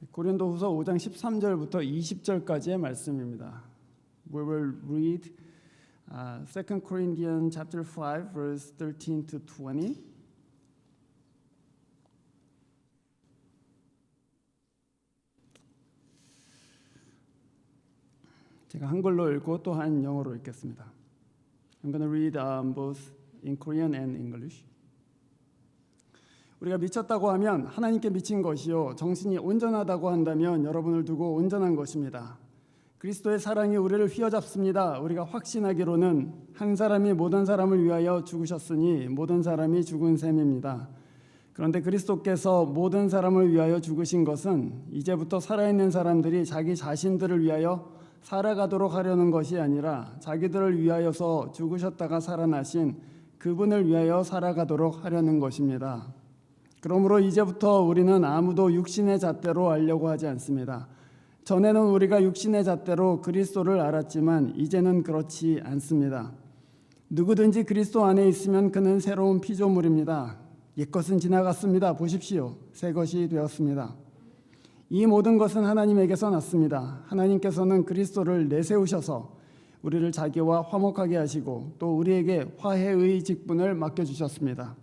고린도후서 5장 13절부터 20절까지의 말씀입니다. We will read 2 Corinthians chapter 5 verse 13 to 20. 제가 한글로 읽고 또한 영어로 읽겠습니다. I'm going to read both in Korean and English. 우리가 미쳤다고 하면 하나님께 미친 것이요, 정신이 온전하다고 한다면 여러분을 두고 온전한 것입니다. 그리스도의 사랑이 우리를 휘어잡습니다. 우리가 확신하기로는 한 사람이 모든 사람을 위하여 죽으셨으니 모든 사람이 죽은 셈입니다. 그런데 그리스도께서 모든 사람을 위하여 죽으신 것은 이제부터 살아있는 사람들이 자기 자신들을 위하여 살아가도록 하려는 것이 아니라 자기들을 위하여서 죽으셨다가 살아나신 그분을 위하여 살아가도록 하려는 것입니다. 그러므로 이제부터 우리는 아무도 육신의 잣대로 알려고 하지 않습니다. 전에는 우리가 육신의 잣대로 그리스도를 알았지만 이제는 그렇지 않습니다. 누구든지 그리스도 안에 있으면 그는 새로운 피조물입니다. 옛것은 지나갔습니다. 보십시오. 새 것이 되었습니다. 이 모든 것은 하나님에게서 났습니다. 하나님께서는 그리스도를 내세우셔서 우리를 자기와 화목하게 하시고 또 우리에게 화해의 직분을 맡겨주셨습니다.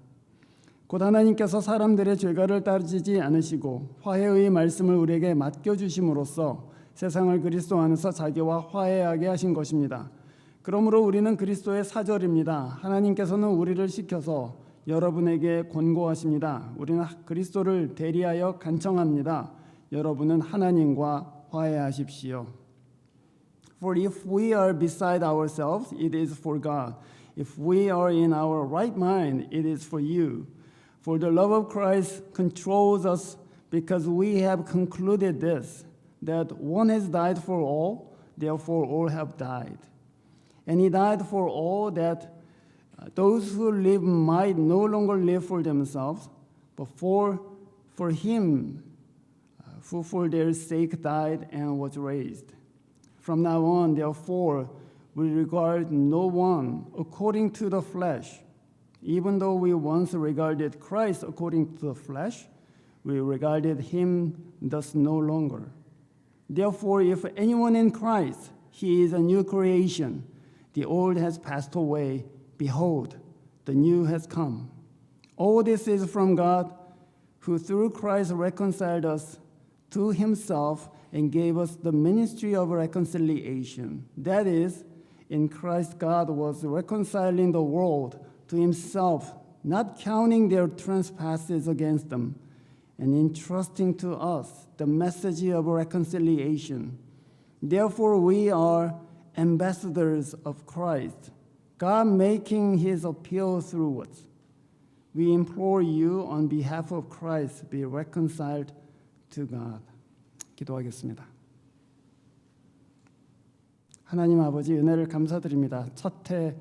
곧 하나님께서 사람들의 죄가를 따지지 않으시고 화해의 말씀을 우리에게 맡겨주심으로써 세상을 그리스도 안에서 자기와 화해하게 하신 것입니다. 그러므로 우리는 그리스도의 사절입니다. 하나님께서는 우리를 시켜서 여러분에게 권고하십니다. 우리는 그리스도를 대리하여 간청합니다. 여러분은 하나님과 화해하십시오. For if we are beside ourselves, it is for God. If we are in our right mind, it is for you. For the love of Christ controls us because we have concluded this, that one has died for all, therefore all have died. And he died for all that those who live might no longer live for themselves, but for him who for their sake died and was raised. From now on, therefore, we regard no one according to the flesh. Even though we once regarded Christ according to the flesh, we regarded him thus no longer. Therefore, if anyone in Christ, he is a new creation. The old has passed away. Behold, the new has come. All this is from God, who through Christ reconciled us to himself and gave us the ministry of reconciliation. That is, in Christ God was reconciling the world to himself, not counting their trespasses against them, and entrusting to us the message of reconciliation. Therefore we are ambassadors of Christ, God making his appeal through us. We implore you on behalf of Christ, be reconciled to God. 기도하겠습니다. 하나님 아버지, 은혜를 감사드립니다. 첫해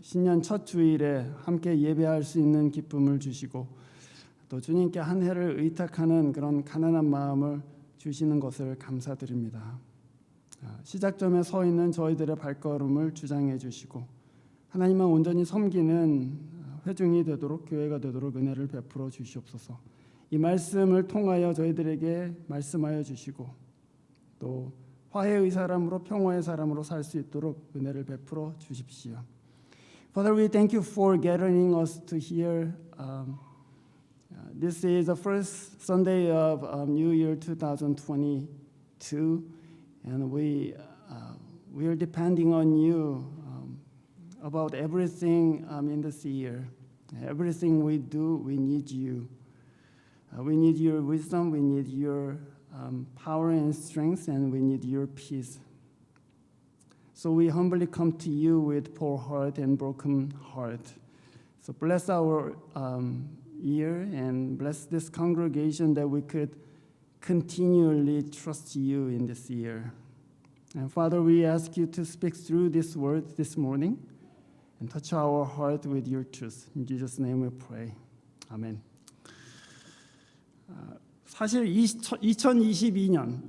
신년 첫 주일에 함께 예배할 수 있는 기쁨을 주시고 또 주님께 한 해를 의탁하는 그런 가난한 마음을 주시는 것을 감사드립니다. 시작점에 서 있는 저희들의 발걸음을 주장해 주시고 하나님만 온전히 섬기는 회중이 되도록, 교회가 되도록 은혜를 베풀어 주시옵소서. 이 말씀을 통하여 저희들에게 말씀하여 주시고 또 화해의 사람으로, 평화의 사람으로 살 수 있도록 은혜를 베풀어 주십시오. Father, we thank you for gathering us to hear. This is the first Sunday of New Year 2022, and we are depending on you about everything in this year. Everything we do, we need you. We need your wisdom, we need your power and strength, and we need your peace. So we humbly come to you with poor heart and broken heart. So bless our year and bless this congregation that we could continually trust you in this year. And Father, we ask you to speak through this word this morning and touch our heart with your truth. In Jesus' name we pray. Amen. 사실 2022년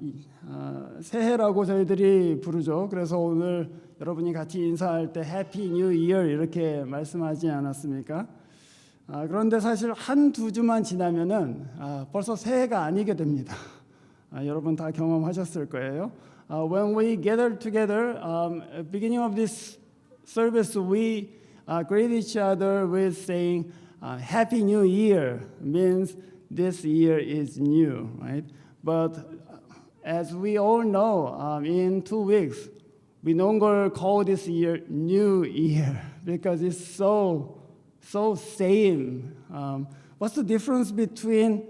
새해라고 저희들이 부르죠. 그래서 오늘 여러분이 같이 인사할 때 해피 뉴 이어 이렇게 말씀하지 않았습니까? 그런데 사실 한 두 주만 지나면은 벌써 새해가 아니게 됩니다. 여러분 다 경험하셨을 거예요. When we gather together, beginning of this service, we greet each other with saying, "Happy New Year," means this year is new, right? But as we all know, in 2 weeks, we no longer call this year New Year because it's so same. What's the difference between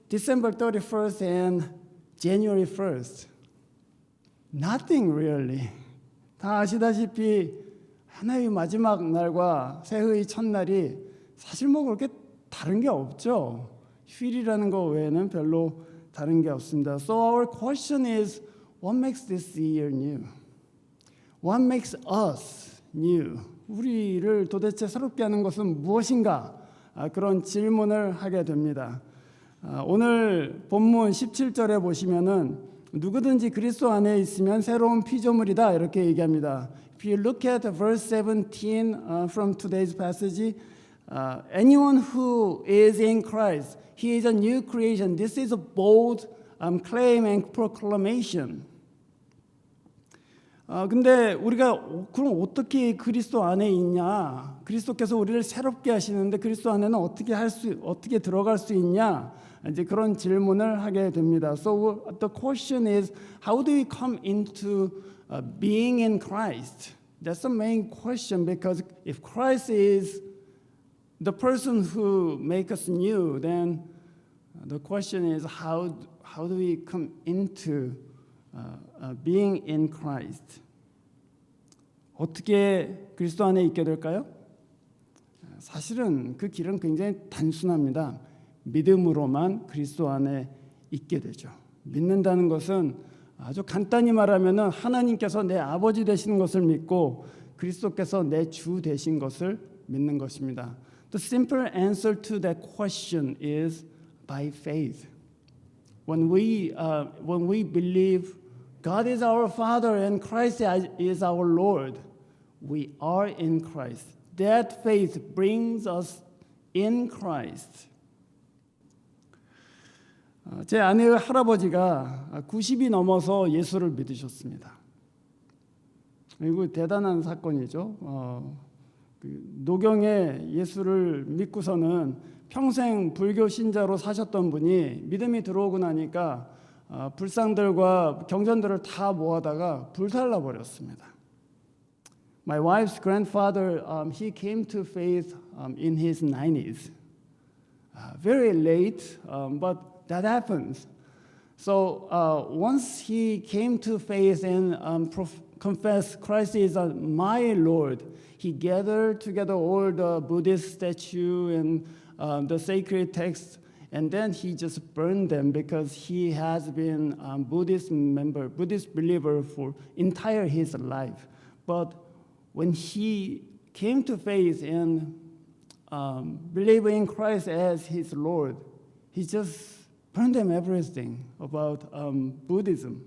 December 31st and January 1st? Nothing really. 다 아시다시피 하나의 마지막 날과 새해의 첫날이 사실 뭐 그렇게 다른 게 없죠. 휴일이라는 거 외에는 별로 다른 게 없습니다. So our question is, what makes this year new? What makes us new? 우리를 도대체 새롭게 하는 것은 무엇인가? 그런 질문을 하게 됩니다. 오늘 본문 17절에 보시면은 누구든지 그리스도 안에 있으면 새로운 피조물이다 이렇게 얘기합니다. If you look at verse 17 from today's passage, anyone who is in Christ, he is a new creation. This is a bold claim and proclamation. 근데 우리가 그럼 어떻게 그리스도 안에 있냐? 그리스도께서 우리를 새롭게 하시는데 그리스도 안에는 어떻게 들어갈 수 있냐? 이제 그런 질문을 하게 됩니다. So the question is, how do we come into being in Christ? That's the main question, because if Christ is the person who makes us new, then the question is, how do we come into being in Christ? 어떻게 그리스도 안에 있게 될까요? 사실은 그 길은 굉장히 단순합니다. 믿음으로만 그리스도 안에 있게 되죠. 믿는다는 것은 아주 간단히 말하면은 하나님께서 내 아버지 되시는 것을 믿고 그리스도께서 내 주 되신 것을 믿는 것입니다. The simple answer to that question is by faith. When we believe God is our Father and Christ is our Lord, we are in Christ. That faith brings us in Christ. 제 아내의 할아버지가 90이 넘어서 예수를 믿으셨습니다. 이거 대단한 사건이죠. 노경에 예수를 믿고서는 평생 불교 신자로 사셨던 분이 믿음이 들어오고 나니까 불상들과 경전들을 다 모아다가 불살라 버렸습니다. My wife's grandfather, he came to faith in his 90s. Very late, but that happens. So once he came to faith and confessed Christ is my Lord, he gathered together all the Buddhist statue and the sacred texts, and then he just burned them because he has been Buddhist believer for entire his life. But when he came to faith and believe in Christ as his Lord, he just burned them everything about Buddhism.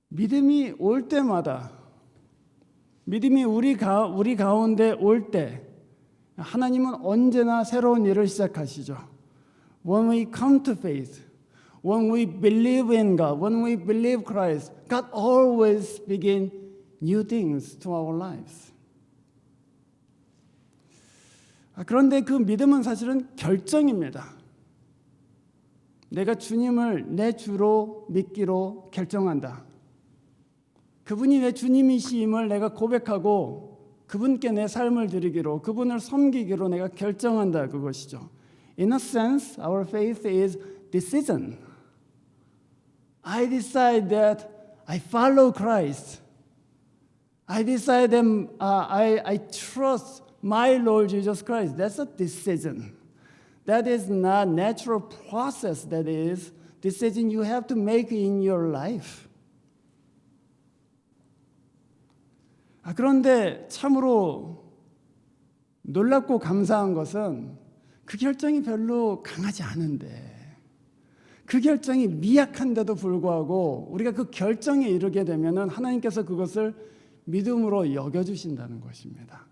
믿음이 올 때마다, 믿음이 우리 가운데 올 때 하나님은 언제나 새로운 일을 시작하시죠. When we come to faith, when we believe in God, when we believe Christ, God always begin new things to our lives. 그런데 그 믿음은 사실은 결정입니다. 내가 주님을 내 주로 믿기로 결정한다. 그분이 내 주님이심을 내가 고백하고 그분께 내 삶을 드리기로, 그분을 섬기기로 내가 결정한다, 그것이죠. In a sense, our faith is decision. I decide that I follow Christ. I decide that I trust my Lord Jesus Christ. That's a decision. That is not natural process. That is decision you have to make in your life. 그런데 참으로 놀랍고 감사한 것은 그 결정이 별로 강하지 않은데, 그 결정이 미약한데도 불구하고 우리가 그 결정에 이르게 되면은 하나님께서 그것을 믿음으로 여겨주신다는 것입니다.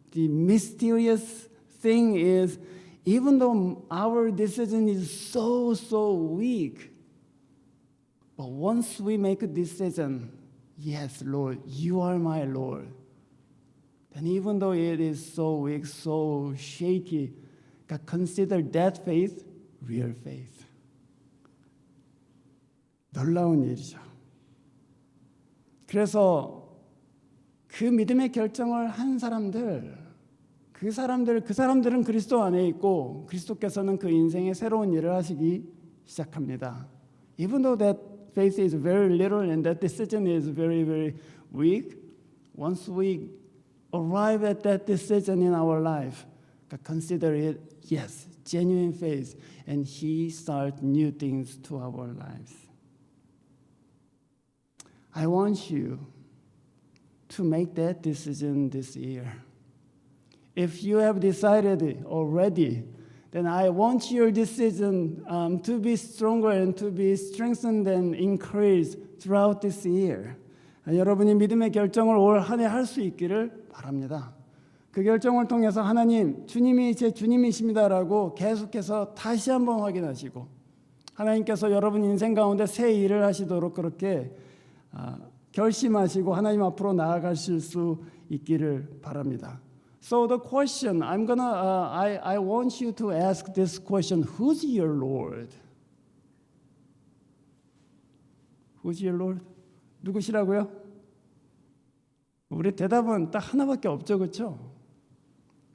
The mysterious thing is, even though our decision is so weak, but once we make a decision, yes, Lord, you are my Lord, then even though it is so weak, so shaky, God, consider that faith real faith. 놀라운 일이죠. 그래서 그 믿음의 결정을 한 사람들, 그 사람들은 그리스도 안에 있고 그리스도께서는 그 인생의 새로운 일을 하시기 시작합니다. Even though that faith is very little and that decision is very weak, once we arrive at that decision in our life, God consider it, yes, genuine faith, and He starts new things to our lives. I want you to make that decision this year. If you have decided already, then I want your decision to be stronger and to be strengthened and increased throughout this year. 여러분이 믿음의 결정을 올 한 해 할 수 있기를 바랍니다. 그 결정을 통해서 하나님, 주님이 제 주님이십니다라고 계속해서 다시 한번 확인하시고 하나님께서 여러분 인생 가운데 새 일을 하시도록 그렇게 결심하시고 하나님 앞으로 나아가실 수 있기를 바랍니다. So the question I want you to ask this question: Who's your Lord? Who's your Lord? 누구시라고요? 우리 대답은 딱 하나밖에 없죠, 그렇죠?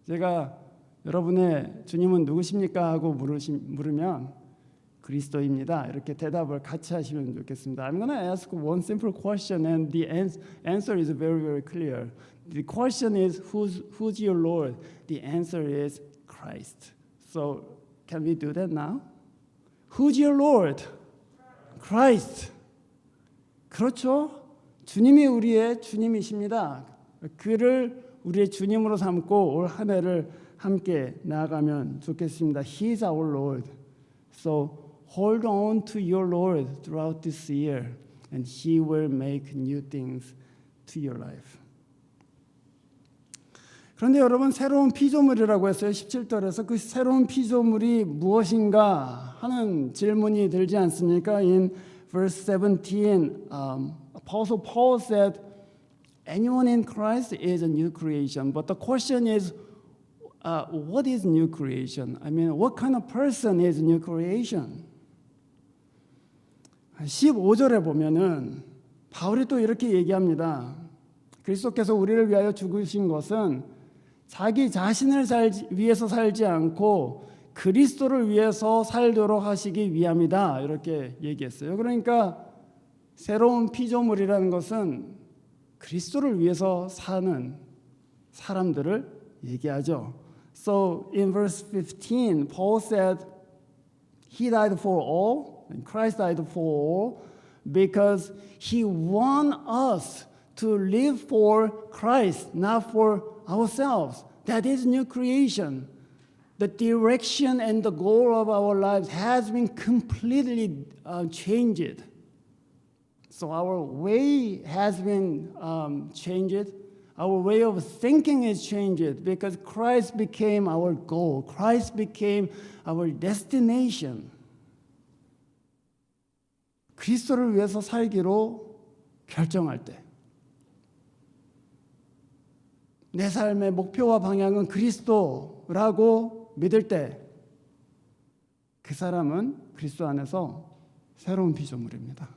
제가 여러분의 주님은 누구십니까 하고 물으면 그리스도입니다. 이렇게 대답을 같이 하시면 좋겠습니다. I'm going to ask one simple question and the answer is very clear. The question is who's your Lord? The answer is Christ. So can we do that now? Who's your Lord? Christ. 그렇죠? 주님이 우리의 주님이십니다. 그를 우리의 주님으로 삼고 올 한 해를 함께 나아가면 좋겠습니다. He is our Lord. So hold on to your Lord throughout this year, and He will make new things to your life. 그런데 여러분, 새로운 피조물이라고 했어요. 17절에서 그 새로운 피조물이 무엇인가 하는 질문이 들지 않습니까? In verse 17, Apostle Paul said, anyone in Christ is a new creation. But the question is, what is new creation? I mean, what kind of person is new creation? 15절에 보면은 바울이 또 이렇게 얘기합니다. 그리스도께서 우리를 위하여 죽으신 것은 자기 자신을 위해서 살지 않고 그리스도를 위해서 살도록 하시기 위함이다. 이렇게 얘기했어요. 그러니까 새로운 피조물이라는 것은 그리스도를 위해서 사는 사람들을 얘기하죠. So in verse 15, Paul said, He died for all, and Christ died for all, because He wants us to live for Christ, not for ourselves. That is new creation. The direction and the goal of our lives has been completely changed. So our way has been changed. Our way of thinking is changed because Christ became our goal. Christ became our destination. 그리스도를 위해서 살기로 결정할 때, 내 삶의 목표와 방향은 그리스도라고 믿을 때, 그 사람은 그리스도 안에서 새로운 피조물입니다.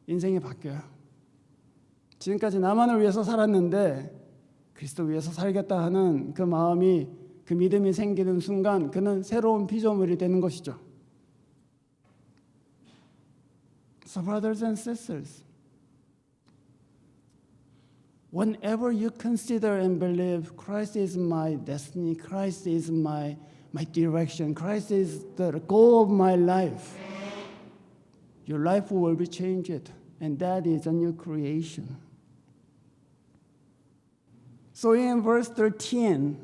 인생이 바뀌어요. 지금까지 나만을 위해서 살았는데 그리스도 위해서 살겠다 하는 그 마음이, 그 믿음이 생기는 순간 그는 새로운 피조물이 되는 것이죠. So brothers and sisters, whenever you consider and believe Christ is my destiny, Christ is my direction, Christ is the goal of my life, your life will be changed, and that is a new creation. So in verse 13,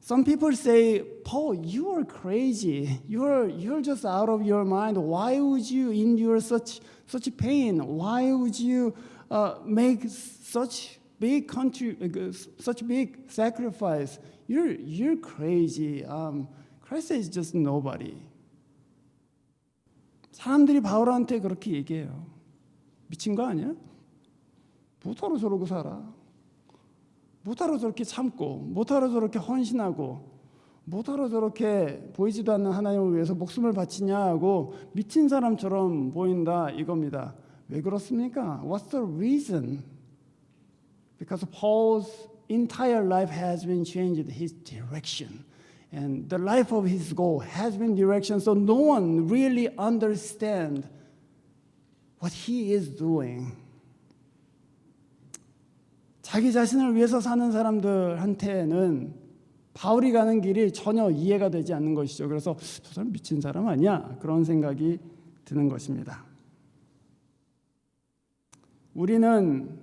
some people say, Paul, you are crazy. You're just out of your mind. Why would you endure such pain? Why would you make such big country, such big sacrifice. You're crazy. Christ is just nobody. 사람들이 바울한테 그렇게 얘기해요. 미친 거 아니야? 뭐하러 저러고 살아? 뭐하러 저렇게 참고? 뭐하러 저렇게 헌신하고? 뭐하러 저렇게 보이지도 않는 하나님을 위해서 목숨을 바치냐 하고 미친 사람처럼 보인다 이겁니다. 왜 그렇습니까? What's the reason? Because Paul's entire life has been changed, his direction. And the life of his goal has been direction, so no one really understands what he is doing. 자기 자신을 위해서 사는 사람들한테는 바울이 가는 길이 전혀 이해가 되지 않는 것이죠. 그래서 저 사람 미친 사람 아니야? 그런 생각이 드는 것입니다. 우리는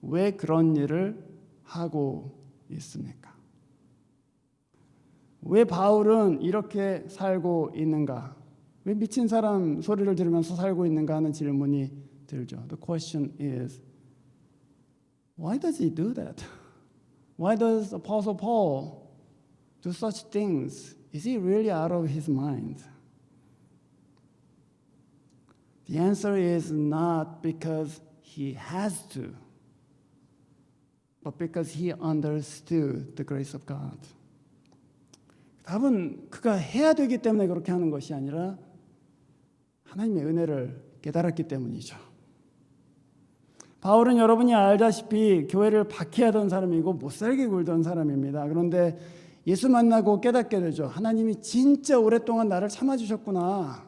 왜 그런 일을 하고 있습니까? 왜 바울은 이렇게 살고 있는가? 왜 미친 사람 소리를 들으면서 살고 있는가 하는 질문이 들죠. The question is, why does he do that? Why does Apostle Paul do such things? Is he really out of his mind? The answer is not because he has to, but because he understood the grace of God. 답은 그가 해야 되기 때문에 그렇게 하는 것이 아니라 하나님의 은혜를 깨달았기 때문이죠. 바울은 여러분이 알다시피 교회를 박해하던 사람이고 못살게 굴던 사람입니다. 그런데 예수 만나고 깨닫게 되죠. 하나님이 진짜 오랫동안 나를 참아주셨구나.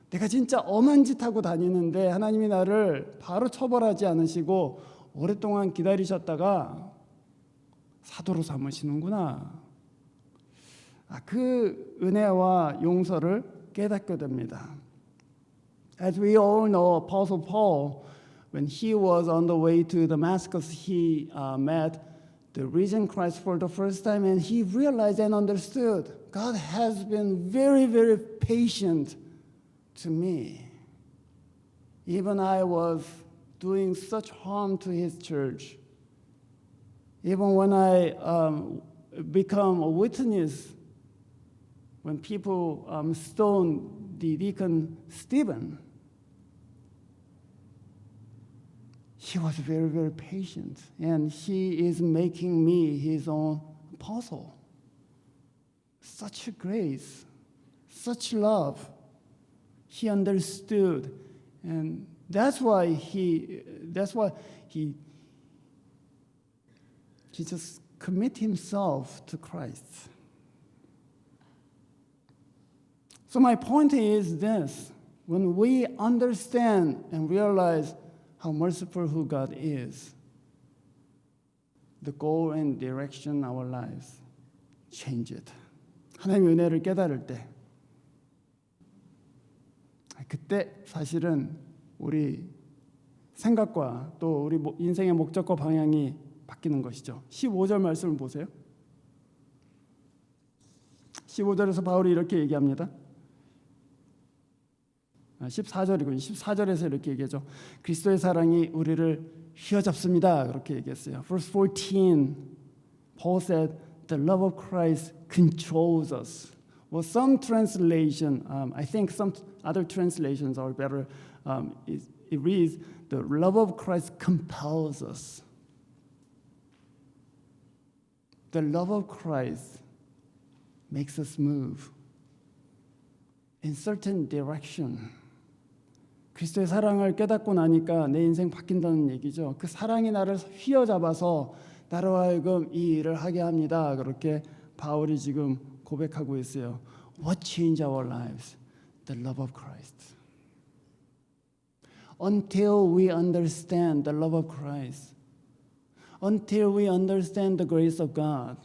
내가 진짜 엄한 짓 하고 다니는데 하나님이 나를 바로 처벌하지 않으시고 오랫동안 기다리셨다가 사도로 삼으시는구나. 그 은혜와 용서를 깨닫게 됩니다. As we all know, Apostle Paul, when he was on the way to Damascus, he met the risen Christ for the first time, and he realized and understood God has been very, very patient to me. Even I was doing such harm to his church. Even when I become a witness, when people stoned the deacon Stephen, he was very, very patient, and he is making me his own apostle. Such grace, such love. He understood, and that's why he just commit himself to Christ. So my point is this: when we understand and realize how merciful who God is, the goal and direction of our lives change it. 하나님의 은혜를 깨달을 때, 그때 사실은 우리 생각과 또 우리 인생의 목적과 방향이 바뀌는 것이죠. 15절 말씀을 보세요. 15절에서 바울이 이렇게 얘기합니다. 14절이군요. 14절에서 이렇게 얘기하죠. 그리스도의 사랑이 우리를 휘어잡습니다. 그렇게 얘기했어요. Verse 14, Paul said, the love of Christ controls us. Well, some translation, I think some other translations are better. It reads, the love of Christ compels us. The love of Christ makes us move in certain direction. 그리스도의 사랑을 깨닫고 나니까 내 인생 바뀐다는 얘기죠. 그 사랑이 나를 휘어잡아서 나로 하여금 이 일을 하게 합니다. 그렇게 바울이 지금 고백하고 있어요. What changed our lives? The love of Christ. Until we understand the love of Christ, until we understand the grace of God,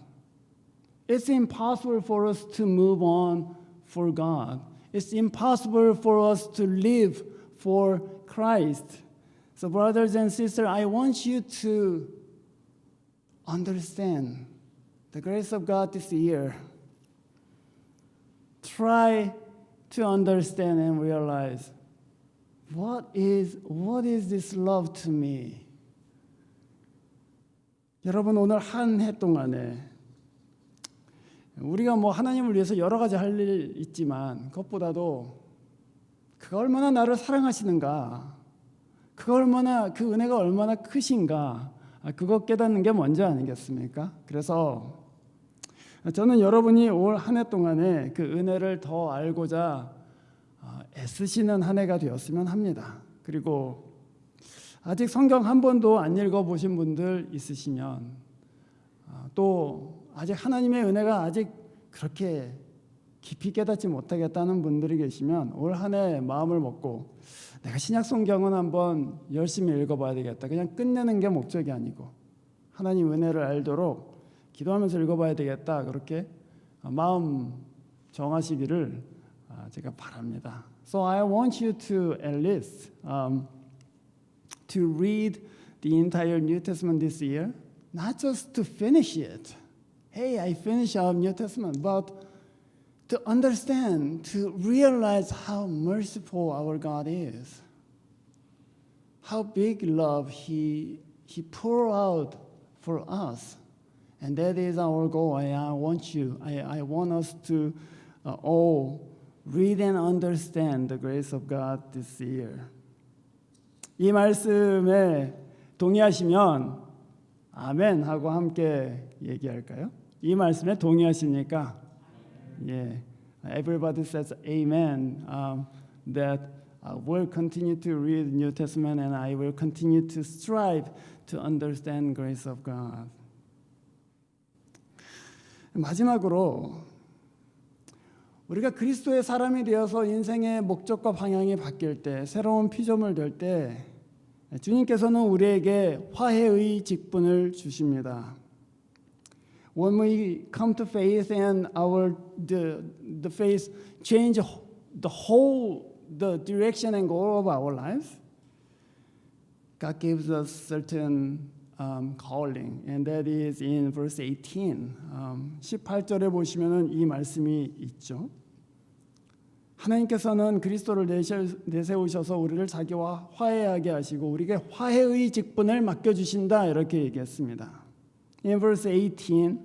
it's impossible for us to move on for God. It's impossible for us to live for Christ. So brothers and sisters, I want you to understand the grace of God this year. Try to understand and realize what is this love to me? 여러분 오늘 한 해 동안에 우리가 하나님을 위해서 여러 가지 할 일 있지만 그것보다도 그가 얼마나 나를 사랑하시는가, 그 은혜가 얼마나 크신가, 그거 깨닫는 게 먼저 아니겠습니까? 그래서 저는 여러분이 올 한 해 동안에 그 은혜를 더 알고자 애쓰시는 한 해가 되었으면 합니다. 그리고 아직 성경 한 번도 안 읽어보신 분들 있으시면, 또 아직 하나님의 은혜가 아직 그렇게 깊이 깨닫지 못하겠다는 분들이 계시면 올 한 해 마음을 먹고 내가 신약 성경은 한번 열심히 읽어봐야 되겠다. 그냥 끝내는 게 목적이 아니고 하나님 은혜를 알도록 기도하면서 읽어봐야 되겠다. 그렇게 마음 정하시기를 제가 바랍니다. So I want you to at least to read the entire New Testament this year, not just to finish it. Hey, I finished our New Testament, but to understand, to realize how merciful our God is, how big love He poured out for us, and that is our goal. I want us to all read and understand the grace of God this year. 이 말씀에 동의하시면 아멘 하고 함께 얘기할까요? 이 말씀에 동의하시니까 everybody says amen. That I will continue to read New Testament and I will continue to strive to understand grace of God. 마지막으로 우리가 그리스도의 사람이 되어서 인생의 목적과 방향이 바뀔 때, 새로운 피조물 될 때 주님께서는 우리에게 화해의 직분을 주십니다. When we come to faith and the faith change the direction and goal of our lives, God gives us certain calling, and that is in verse 18. 18절에 보시면은 이 말씀이 있죠. 하나님께서는 그리스도를 내세우셔서 우리를 자기와 화해하게 하시고 우리에게 화해의 직분을 맡겨주신다, 이렇게 얘기했습니다. In verse 18,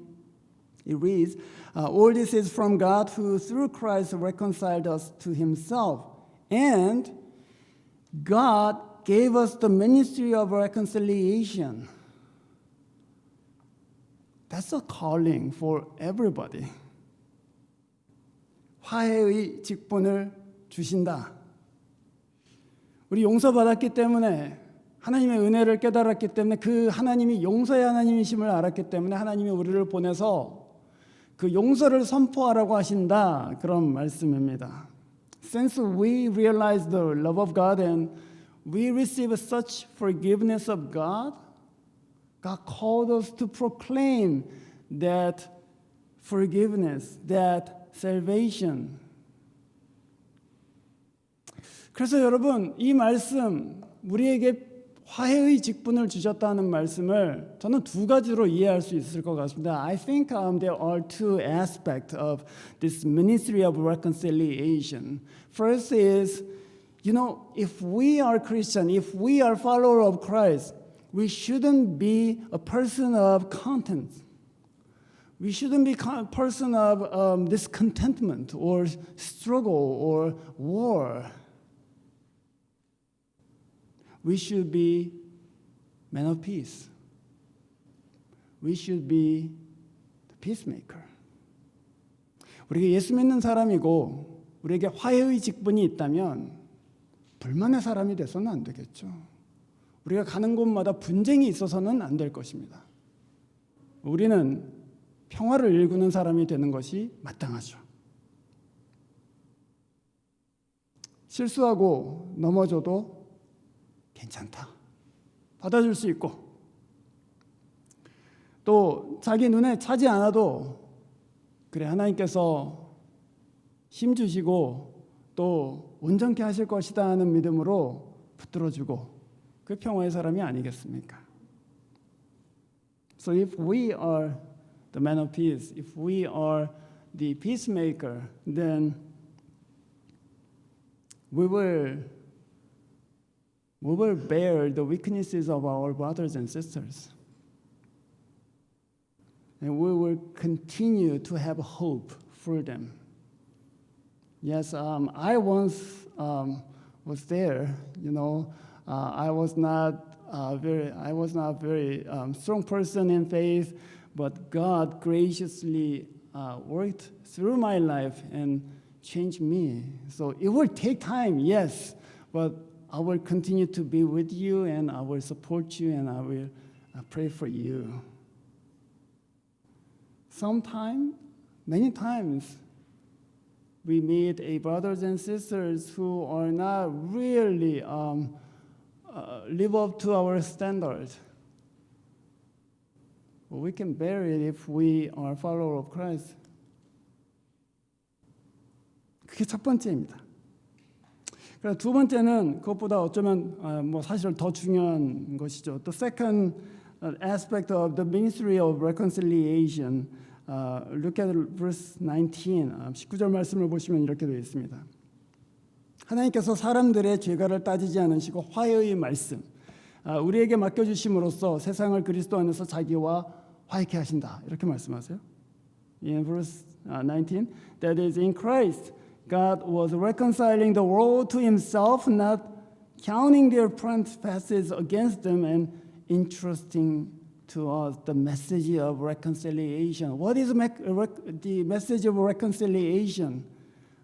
it reads, all this is from God who through Christ reconciled us to himself, and God gave us the ministry of reconciliation. That's a calling for everybody. 화해의 직분을 주신다. 우리 용서받았기 때문에, 하나님의 은혜를 깨달았기 때문에, 그 하나님이 용서의 하나님이심을 알았기 때문에 하나님이 우리를 보내서 그 용서를 선포하라고 하신다, 그런 말씀입니다. Since we realize the love of God and we receive such forgiveness of God, God called us to proclaim that forgiveness, that salvation. 그래서 여러분, 이 말씀, 우리에게 화해의 직분을 주셨다는 말씀을 저는 두 가지로 이해할 수 있을 것 같습니다. I think there are two aspects of this ministry of reconciliation. First is, if we are Christian, if we are follower of Christ, we shouldn't be a person of content. We shouldn't be a person of discontentment or struggle or war. We should be men of peace. We should be the peacemaker. 우리가 예수 믿는 사람이고 우리에게 화해의 직분이 있다면 불만의 사람이 돼서는 안 되겠죠. 우리가 가는 곳마다 분쟁이 있어서는 안 될 것입니다. 우리는 평화를 일구는 사람이 되는 것이 마땅하죠. 실수하고 넘어져도 괜찮다, 받아줄 수 있고, 또 자기 눈에 차지 않아도 그래, 하나님께서 힘 주시고 또 온전케 하실 것이다 하는 믿음으로 붙들어주고, 그 평화의 사람이 아니겠습니까? So if we are the man of peace, if we are the peacemaker, then we will bear the weaknesses of our brothers and sisters. and we will continue to have hope for them. Yes, I once was there. I was not a very strong person in faith, but God graciously worked through my life and changed me. So it will take time, yes, but I will continue to be with you, and I will support you, and I will pray for you. Many times, we meet brothers and sisters who are not really live up to our standards. But we can bear it if we are follower of Christ. 그게 첫 번째입니다. 그리고 두 번째는 그것보다 어쩌면 사실 더 중요한 것이죠. The second aspect of the ministry of reconciliation. Look at verse 19. 19절 말씀을 보시면 이렇게 되어 있습니다. 하나님께서 사람들의 죄가를 따지지 않으시고 화해의 말씀 우리에게 맡겨주심으로써 세상을 그리스도 안에서 자기와 화해케 하신다. 이렇게 말씀하세요. In verse 19, that is in Christ, God was reconciling the world to himself, not counting their trespasses against them and entrusting to us the message of reconciliation. What is the message of reconciliation?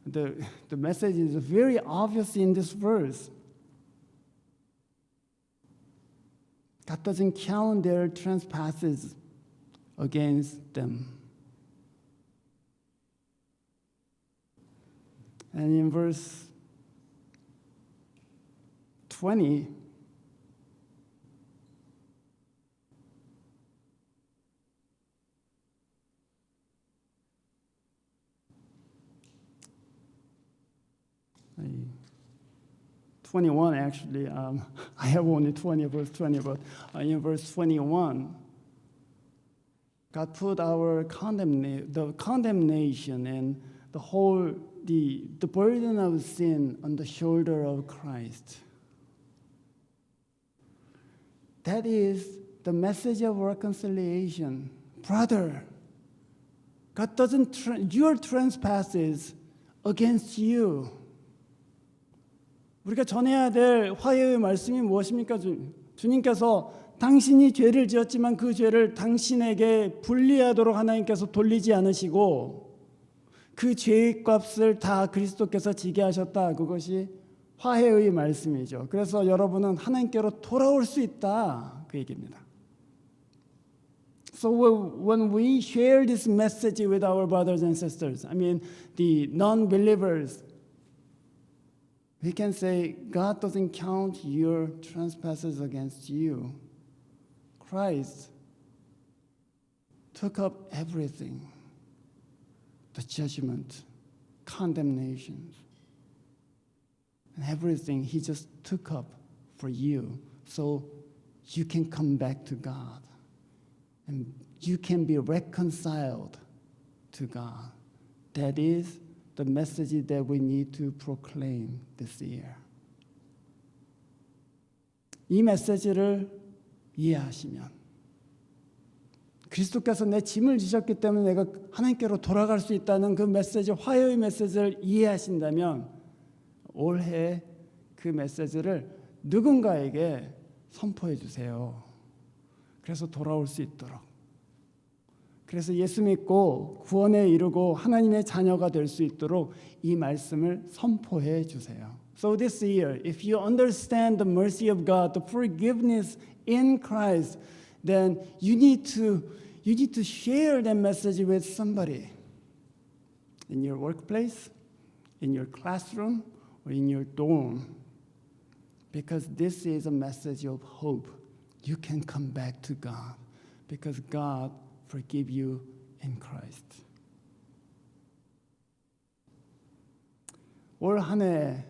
The message is very obvious in this verse. God doesn't count their trespasses against them. And in verse 20, actually, I have only verse 20, but in verse 21, God put our condemnation and the burden of sin on the shoulder of Christ. That is the message of reconciliation. Brother, God doesn't your trespasses against you. 우리가 전해야 될 화해의 말씀이 무엇입니까? 주님께서 당신이 죄를 지었지만 그 죄를 당신에게 분리하도록 하나님께서 돌리지 않으시고 그 죄의 값을 다 그리스도께서 지게 하셨다. 그것이 화해의 말씀이죠. 그래서 여러분은 하나님께로 돌아올 수 있다. 그 얘기입니다. So when we share this message with our brothers and sisters, the non-believers, we can say, God doesn't count your trespasses against you. Christ took up everything, the judgment, condemnation, and everything he just took up for you so you can come back to God and you can be reconciled to God. That is the message that we need to proclaim this year. 이 메시지를 이해하시면 그리스도께서 내 짐을 지셨기 때문에 내가 하나님께로 돌아갈 수 있다는 그 메시지, 화해의 메시지를 이해하신다면 올해 그 메시지를 누군가에게 선포해 주세요. 그래서 돌아올 수 있도록. 그래서 예수 믿고 구원에 이르고 하나님의 자녀가 될 수 있도록 이 말씀을 선포해 주세요. So this year, if you understand the mercy of God, the forgiveness in Christ, then you need to share that message with somebody in your workplace, in your classroom, or in your dorm, because this is a message of hope. You can come back to God because God forgive you in Christ. 올 한 해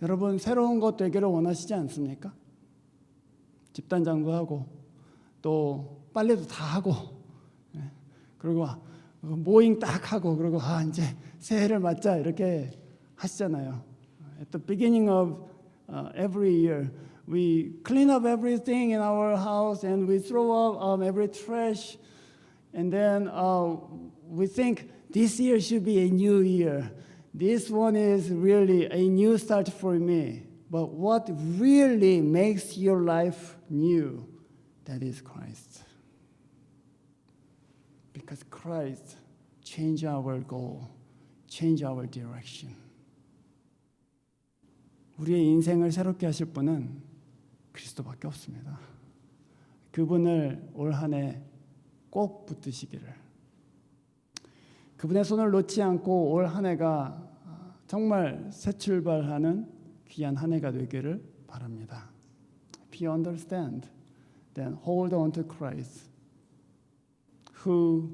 여러분 새로운 것 되기를 원하시지 않습니까? 집단 장구하고 또 빨래도 다 하고 그리고 모잉 딱 하고 그리고 이제 새해를 맞자 이렇게 하시잖아요. At the beginning of every year we clean up everything in our house and we throw up every trash And then we think this year should be a new year. This one is really a new start for me. But what really makes your life new? That is Christ. Because Christ changed our goal, changed our direction. 우리의 인생을 새롭게 하실 분은 그리스도밖에 없습니다. 그분을 올 한 해 꼭 붙드시기를. 그분의 손을 놓지 않고 올 한 해가 정말 새 출발하는 귀한 한 해가 되기를 바랍니다. If you understand, then hold on to Christ, who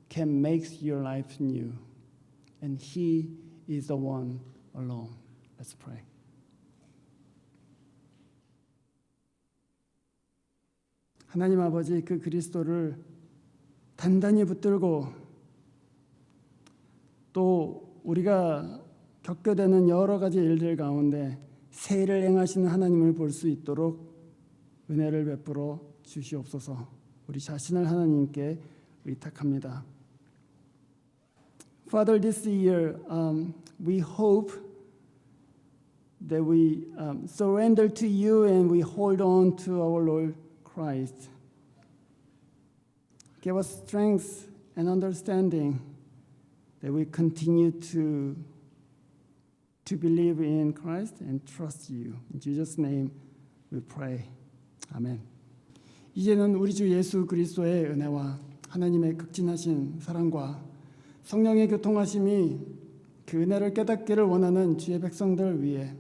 can make your life new, and He is the one alone. Let's pray. 하나님 아버지, 그 그리스도를 단단히 붙들고 또 우리가 겪게 되는 여러 가지 일들 가운데 새 일을 행하시는 하나님을 볼 수 있도록 은혜를 베풀어 주시옵소서. 우리 자신을 하나님께 의탁합니다. Father, this year we hope that we surrender to you and we hold on to our Lord Christ. Give us strength and understanding that we continue to believe in Christ and trust you. In Jesus' name we pray. 아멘. 이제는 우리 주 예수 그리스도의 은혜와 하나님의 극진하신 사랑과 성령의 교통하심이 그 은혜를 깨닫기를 원하는 주의 백성들 위해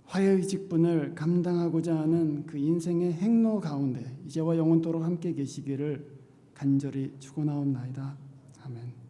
화해의 직분을 감당하고자 하는 그 인생의 행로 가운데 이제와 영원토록 함께 계시기를 간절히 축원하옵나이다. 아멘.